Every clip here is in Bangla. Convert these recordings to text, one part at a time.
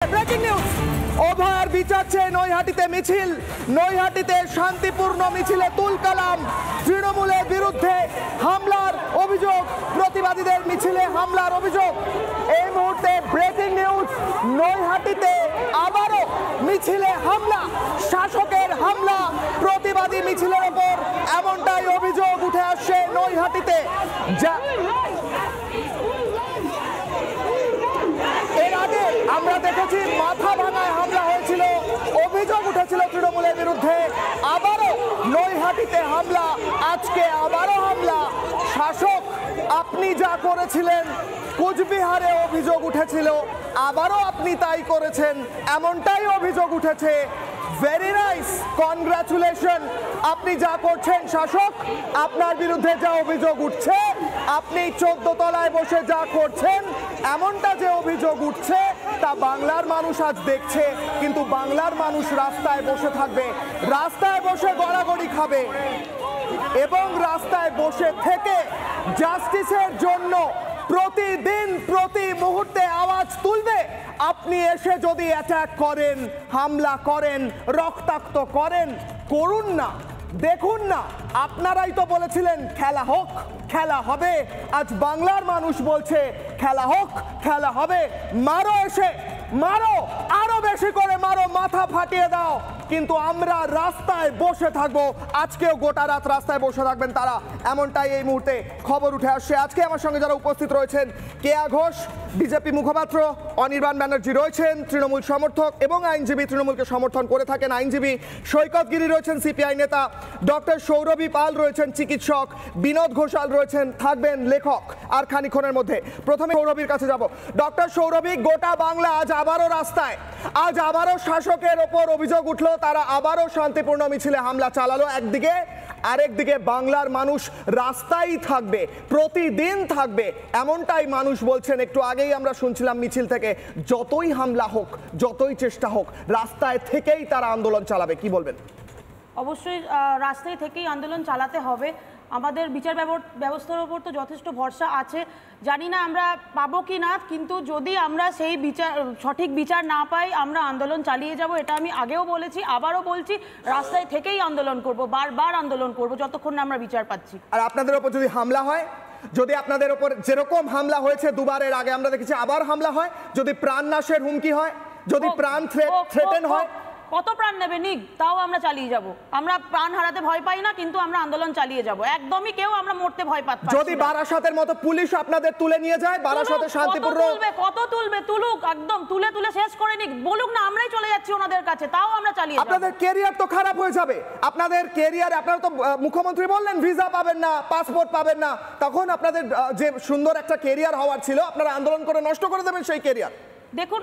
ব্রেকিং নিউজ, অভয়ার বিচার চেয়ে নৈহাটিতে মিছিল, নৈহাটিতে শান্তিপূর্ণ মিছিলে তুলকালাম, তৃণমূলের বিরুদ্ধে হামলার অভিযোগ, প্রতিবাদীদের মিছিলে হামলার অভিযোগ। এই মুহূর্তে ব্রেকিং নিউজ, নৈহাটিতে আবারও মিছিলে হামলা, শাসকের হামলা প্রতিবাদী মিছিলের ওপর, এমনটাই অভিযোগ উঠে আসছে নৈহাটিতে। এর আগে আমরা দেখেছি মাথা ভাঙায় হামলা হয়েছিল, অভিযোগ উঠেছিল তৃণমূলের বিরুদ্ধে, আবারও নৈহাটিতে হামলা, আজকে আবারও হামলা। শাসক আপনি যা করেছিলেন, কোচবিহারে অভিযোগ উঠেছিল, আবারও আপনি তাই করেছেন, এমনটাই অভিযোগ উঠেছে। ভেরি নাইস, কনগ্রাচুলেশন, আপনি যা করছেন শাসক, আপনার বিরুদ্ধে যা অভিযোগ উঠছে, আপনি 14 তলায় বসে যা করছেন, এমনটা যে অভিযোগ উঠছে তা বাংলার মানুষ আজ দেখছে। কিন্তু বাংলার মানুষ রাস্তায় বসে থাকবে, রাস্তায় বসে গড়াগড়ি খাবে এবং রাস্তায় বসে থেকে জাস্টিসের জন্য প্রতিদিন প্রতি মুহূর্তে আওয়াজ তুলবে। আপনি এসে যদি অ্যাটাক করেন, হামলা করেন, রক্তাক্ত করেন, করুন না, দেখুন না, আপনারাই তো বলেছিলেন খেলা হোক, খেলা হবে। আজ বাংলার মানুষ বলছে খেলা হোক, খেলা হবে। মারো, এসে মারো, আরো বেশি করে মারো, মাথা ফাটিয়ে দাও, কিন্তু আমরা রাস্তায় বসে থাকবো। আজকেও গোটা রাত রাস্তায় বসে থাকবেন তারা, এমনটাই এই মুহূর্তে খবর উঠে আসছে। আজকে আমার সঙ্গে যারা উপস্থিত রয়েছেন, কেয়া ঘোষ বিজেপি মুখপাত্র, অনির্বাণ ব্যানার্জি রয়েছেন তৃণমূল সমর্থক এবং আইনজীবী, তৃণমূলকে সমর্থন করে থাকেন আইনজীবী সৈকত গিরি রয়েছেন সিপিআই নেতা, ডক্টর সৌরভী পাল রয়েছেন চিকিৎসক, বিনোদ ঘোষাল রয়েছেন, থাকবেন লেখক আর খানিক্ষণের মধ্যে। প্রথমে সৌরভীর কাছে যাব। ডক্টর সৌরভী, গোটা বাংলা আজ আবারও রাস্তায়, আজ আবারও শাসকের ওপর অভিযোগ উঠলো, তারা আবারও শান্তিপূর্ণ মিছিলে হামলা চালালো একদিকে, আরেকদিকে বাংলার মানুষ রাস্তায় থাকবে, প্রতিদিন থাকবে, এমনটাই মানুষ বলছেন। একটু আগেই আমরা শুনছিলাম মিছিল থেকে, যতই হামলা হোক, যতই চেষ্টা হোক, রাস্তায় থেকেই তারা আন্দোলন চালাবে, কি বলবেন? অবশ্যই রাস্তায় থেকেই আন্দোলন চালাতে হবে। আমাদের বিচার ব্যবস্থার উপর তো যথেষ্ট ভরসা আছে, জানি না আমরা পাবো কি না, কিন্তু যদি আমরা সেই সঠিক বিচার না পাই, আমরা আন্দোলন চালিয়ে যাব। এটা আমি আগেও বলেছি, আবারও বলছি, রাস্তায় থেকেই আন্দোলন করব, বারবার আন্দোলন করব যতক্ষণ না আমরা বিচার পাচ্ছি। আর আপনাদের ওপর যদি হামলা হয়, যদি আপনাদের ওপর যেরকম হামলা হয়েছে দুবারের আগে আমরা দেখেছি, আবার হামলা হয়, যদি প্রাণনাশের হুমকি হয়, যদি প্রাণ থ্রেটেন হয়, কত প্রাণ নেবে নিক, তাও আমরা চালিয়ে যাব। আমরা প্রাণ হারাতে ভয় পাই না, কিন্তু আমরা আন্দোলন চালিয়ে যাব। একদমই কেউ আমরা মরতে ভয় পাচ্ছি না। যদি বারাসাতের মতো পুলিশ আপনাদের তুলে নিয়ে যায়, বারাসাতে শান্তিপূর্ণ কত তুলবে, তুলুক, একদম তুলে তুলে শেষ করে নিক, বলুক না আমরাই চলে যাচ্ছি ওনাদের কাছে, তাও আমরা চালিয়ে যাব। আপনাদের ক্যারিয়ার তো খারাপ হয়ে যাবে, আপনাদের ক্যারিয়ার, আপনারা তো মুখ্যমন্ত্রী বললেন ভিসা পাবেন না, পাসপোর্ট পাবেন না, তখন আপনাদের যে সুন্দর একটা ক্যারিয়ার হওয়ার ছিল, আপনারা আন্দোলন করে নষ্ট করে দেবেন সেই ক্যারিয়ার। দেখুন,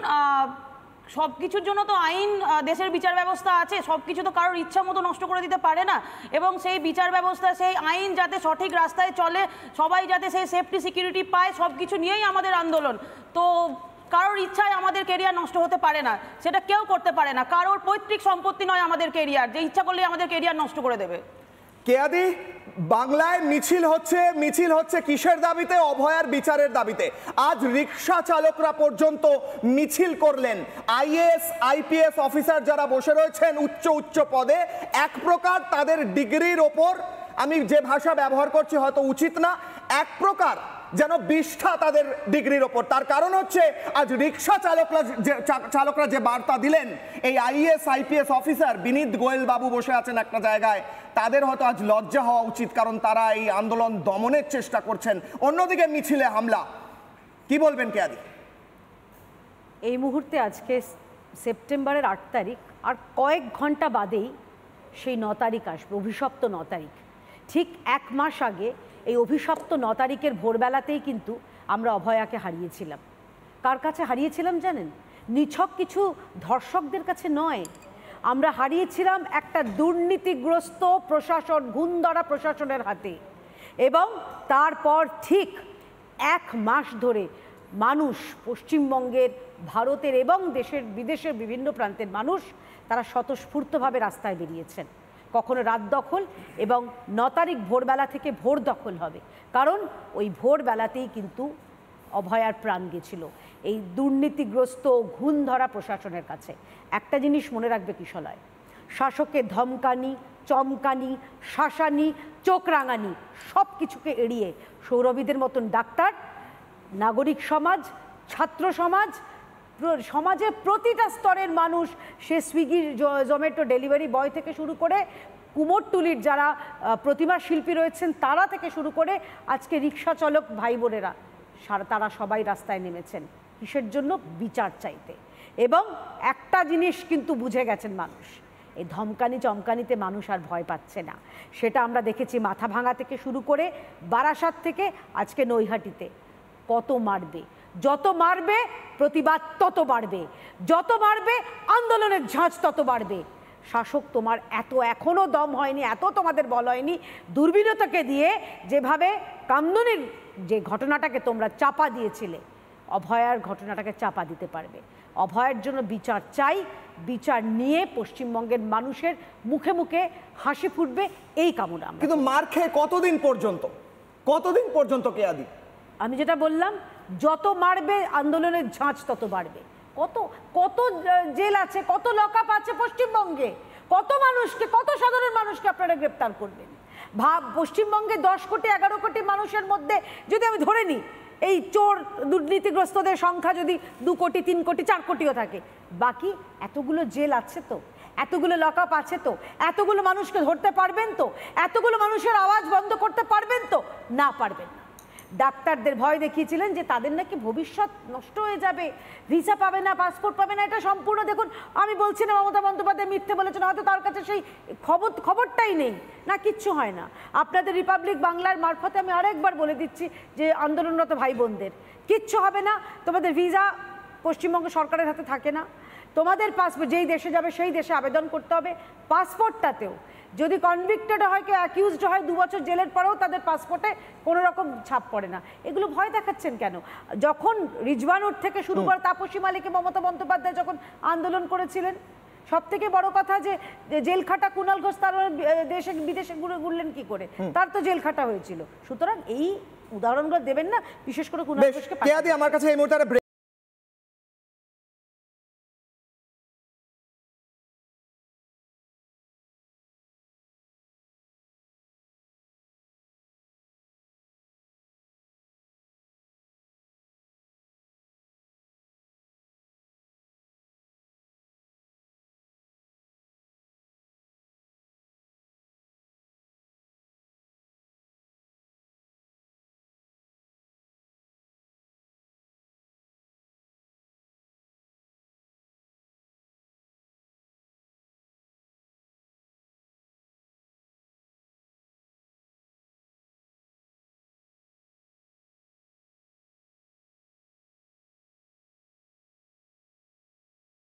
সব কিছুর জন্য তো আইন, দেশের বিচার ব্যবস্থা আছে, সব কিছু তো কারোর ইচ্ছা মতো নষ্ট করে দিতে পারে না, এবং সেই বিচার ব্যবস্থা, সেই আইন যাতে সঠিক রাস্তায় চলে, সবাই যাতে সেই সেফটি সিকিউরিটি পায়, সব কিছু নিয়েই আমাদের আন্দোলন। তো কারোর ইচ্ছায় আমাদের কেরিয়ার নষ্ট হতে পারে না, সেটা কেউ করতে পারে না। কারোর পৈতৃক সম্পত্তি নয় আমাদের কেরিয়ার, যে ইচ্ছা করলে আমাদের কেরিয়ার নষ্ট করে দেবে। কেয়াদি, বাংলায় মিছিল হচ্ছে কিসের দাবিতে? অভয়ার বিচারের দাবিতে। আজ রিক্সা চালকরা পর্যন্ত মিছিল করলেন। আইএএস আইপিএস অফিসার যারা বসে রয়েছেন উচ্চ পদে, এক প্রকার তাদের ডিগ্রির ওপর, আমি যে ভাষা ব্যবহার করছি হয়তো উচিত না, এক প্রকার যেন বিষ্ঠা তাদের ডিগ্রির ওপর। তার কারণ হচ্ছে আজ রিক্সা চালকরা যে বার্তা দিলেন, এই আইএএস আইপিএস অফিসার বিনীত গোয়েল বাবু বসে আছেন একটা জায়গায়, তাদের হয়তো আজ লজ্জা হওয়া উচিত, কারণ তারা এই আন্দোলন দমনের চেষ্টা করছেন। অন্যদিকে মিছিলে হামলা, কি বলবেন কেয়াদি? এই মুহূর্তে আজকে সেপ্টেম্বরের 8 তারিখ, আর কয়েক ঘন্টা বাদেই সেই 9 তারিখ আসবে, অভিশপ্ত 9 তারিখ। ঠিক 1 মাস আগে এই অভিশপ্ত 9 তারিখের ভোরবেলাতেই কিন্তু আমরা অভয়াকে হারিয়েছিলাম। কার কাছে হারিয়েছিলাম জানেন? নিছক কিছু ধর্ষকদের কাছে নয়, আমরা হারিয়েছিলাম একটা দুর্নীতিগ্রস্ত প্রশাসন, গুণধরা প্রশাসনের হাতে। এবং তারপর ঠিক 1 মাস ধরে মানুষ, পশ্চিমবঙ্গের, ভারতের এবং দেশের বিদেশের বিভিন্ন প্রান্তের মানুষ, তারা স্বতঃস্ফূর্তভাবে রাস্তায় বেরিয়েছেন। কখনো রাত দখল, এবং 9 তারিখ ভোরবেলা থেকে ভোর দখল হবে, কারণ ওই ভোরবেলাতেই কিন্তু অভয়ার প্রাণ গেছিল। এই দুর্নীতিগ্রস্ত ঘুণ ধরা প্রশাসনের কাছে। একটা জিনিস মনে রাখবে কিশলয়, শাসকের ধমকানি, চমকানি, শাসানি, চোখ রাঙানি সব কিছুকে এড়িয়ে সৌরভীদের মতন ডাক্তার, নাগরিক সমাজ, ছাত্র সমাজ, সমাজের প্রতিটা স্তরের মানুষ, সে সুইগি জোম্যাটো ডেলিভারি বয় থেকে শুরু করে কুমোরটুলির যারা প্রতিমা শিল্পী রয়েছেন তারা থেকে শুরু করে আজকে রিক্সা চালক ভাই বোনেরা তারা সবাই রাস্তায় নেমেছেন কিসের জন্য? বিচার চাইতে। এবং একটা জিনিস কিন্তু বুঝে গেছেন মানুষ, এই ধমকানি চমকানিতে মানুষ আর ভয় পাচ্ছে না। সেটা আমরা দেখেছি মাথা ভাঙা থেকে শুরু করে বারাসাত থেকে আজকে নৈহাটিতে। কত মারবে, যত মারবে প্রতিবাদ তত বাড়বে, যত মারবে আন্দোলনের ঝাঁজ তত বাড়বে। শাসক তোমার এত এখনও দম হয়নি, এত তোমাদের বল হয়নি দুর্বিনীতকে দিয়ে যেভাবে কামদুনির যে ঘটনাটাকে তোমরা চাপা দিয়েছিলে, অভয়ার ঘটনাটাকে চাপা দিতে পারবে। অভয়ের জন্য বিচার চাই, বিচার নিয়ে পশ্চিমবঙ্গের মানুষের মুখে মুখে হাসি ফুটবে এই কামনা। কিন্তু মার খেয়ে কতদিন পর্যন্ত কেয়াদি? আমি যেটা বললাম, যত মারবে আন্দোলনের ঝাঁজ তত বাড়বে। কত কত জেল আছে, কত লকআপ আছে পশ্চিমবঙ্গে, কত মানুষকে, কত সাধারণ মানুষকে আপনারা গ্রেপ্তার করবেন। পশ্চিমবঙ্গে 10 কোটি 11 কোটি মানুষের মধ্যে যদি আমি ধরে নিই এই চোর দুর্নীতিগ্রস্তদের সংখ্যা যদি 2 কোটি 3 কোটি 4 কোটিও থাকে, বাকি এতগুলো জেল আছে তো, এতগুলো লকআপ আছে তো, এতগুলো মানুষকে ধরতে পারবেন তো, এতগুলো মানুষের আওয়াজ বন্ধ করতে পারবেন তো? না, পারবেন না। ডাক্তারদের ভয় দেখিয়েছিলেন যে তাদের নাকি ভবিষ্যৎ নষ্ট হয়ে যাবে, ভিসা পাবে না, পাসপোর্ট পাবে না। এটা সম্পূর্ণ দেখুন, আমি বলছি না মমতা বন্দ্যোপাধ্যায় মিথ্যে বলেছেন, হয়তো তার কাছে সেই খবরটাই নেই, না কিচ্ছু হয় না। আপনাদের রিপাবলিক বাংলার মারফতে আমি আরেকবার বলে দিচ্ছি যে আন্দোলনরত ভাই বোনদের কিচ্ছু হবে না। তোমাদের ভিসা পশ্চিমবঙ্গ সরকারের হাতে থাকে না, তোমাদের পাসপোর্ট যেই দেশে যাবে সেই দেশে আবেদন করতে হবে। পাসপোর্টটাতেও যদি কনভিক্টেড হয়, কেউ অ্যাকিউজড হয়, 2 বছর জেলের পরেও তাদের পাসপোর্টে কোনো রকম ছাপ পড়ে না। এগুলো ভয় দেখাচ্ছেন কেন? যখন রিজওয়ানুর থেকে শুরু করে তাপসী মালিকে মমতা বন্দ্যোপাধ্যায় যখন আন্দোলন করেছিলেন, সব থেকে বড় কথা যে জেল খাটা কুণাল ঘোষ তার দেশে বিদেশে ঘুরলেন কি করে? তার তো জেল খাটা হয়েছিল। সুতরাং এই উদাহরণগুলো দেবেন না, বিশেষ করে কুণাল ঘোষকে। আমার কাছে এই মুহূর্তে